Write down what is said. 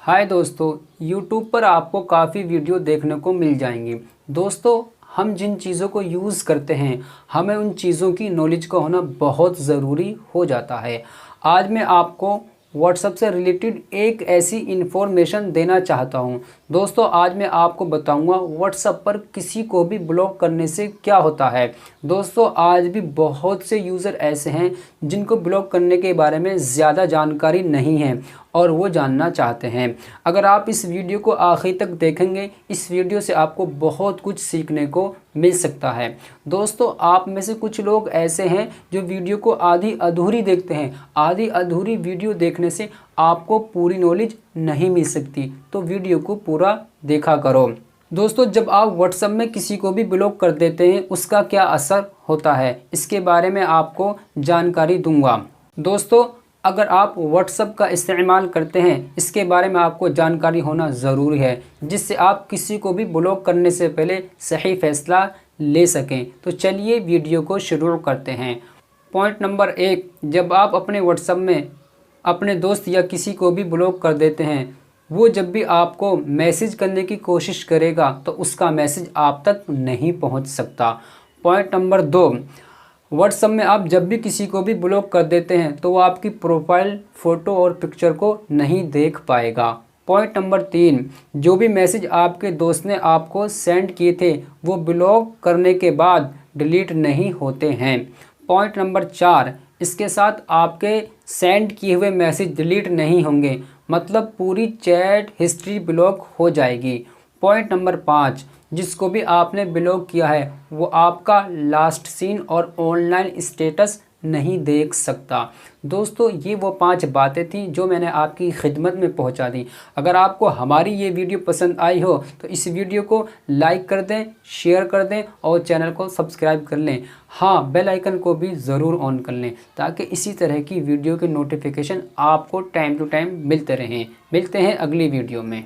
हाय दोस्तों, YouTube पर आपको काफ़ी वीडियो देखने को मिल जाएंगी। दोस्तों, हम जिन चीज़ों को यूज़ करते हैं हमें उन चीज़ों की नॉलेज का होना बहुत ज़रूरी हो जाता है। आज मैं आपको व्हाट्सएप से रिलेटेड एक ऐसी इन्फॉर्मेशन देना चाहता हूं। दोस्तों, आज मैं आपको बताऊंगा व्हाट्सएप पर किसी को भी ब्लॉक करने से क्या होता है। दोस्तों, आज भी बहुत से यूज़र ऐसे हैं जिनको ब्लॉक करने के बारे में ज़्यादा जानकारी नहीं है और वो जानना चाहते हैं। अगर आप इस वीडियो को आखिर तक देखेंगे, इस वीडियो से आपको बहुत कुछ सीखने को मिल सकता है। दोस्तों, आप में से कुछ लोग ऐसे हैं जो वीडियो को आधी अधूरी देखते हैं। आधी अधूरी वीडियो देखने से आपको पूरी नॉलेज नहीं मिल सकती, तो वीडियो को पूरा देखा करो। दोस्तों, जब आप व्हाट्सएप में किसी को भी ब्लॉक कर देते हैं उसका क्या असर होता है, इसके बारे में आपको जानकारी दूंगा। दोस्तों, अगर आप व्हाट्सएप का इस्तेमाल करते हैं इसके बारे में आपको जानकारी होना ज़रूरी है, जिससे आप किसी को भी ब्लॉक करने से पहले सही फैसला ले सकें। तो चलिए वीडियो को शुरू करते हैं। पॉइंट नंबर 1, जब आप अपने व्हाट्सएप में अपने दोस्त या किसी को भी ब्लॉक कर देते हैं, वो जब भी आपको मैसेज करने की कोशिश करेगा तो उसका मैसेज आप तक नहीं पहुंच सकता। पॉइंट नंबर 2, व्हाट्सएप में आप जब भी किसी को भी ब्लॉक कर देते हैं तो वो आपकी प्रोफाइल फ़ोटो और पिक्चर को नहीं देख पाएगा। पॉइंट नंबर 3, जो भी मैसेज आपके दोस्त ने आपको सेंड किए थे वो ब्लॉक करने के बाद डिलीट नहीं होते हैं। पॉइंट नंबर 4, इसके साथ आपके सेंड किए हुए मैसेज डिलीट नहीं होंगे, मतलब पूरी चैट हिस्ट्री ब्लॉक हो जाएगी। पॉइंट नंबर 5, जिसको भी आपने ब्लॉक किया है वो आपका लास्ट सीन और ऑनलाइन स्टेटस नहीं देख सकता। दोस्तों, ये वो 5 बातें थी जो मैंने आपकी खिदमत में पहुंचा दी। अगर आपको हमारी ये वीडियो पसंद आई हो तो इस वीडियो को लाइक कर दें, शेयर कर दें और चैनल को सब्सक्राइब कर लें। हाँ, बेल आइकन को भी ज़रूर ऑन कर लें ताकि इसी तरह की वीडियो के नोटिफिकेशन आपको टाइम टू टाइम मिलते रहें। मिलते हैं अगली वीडियो में।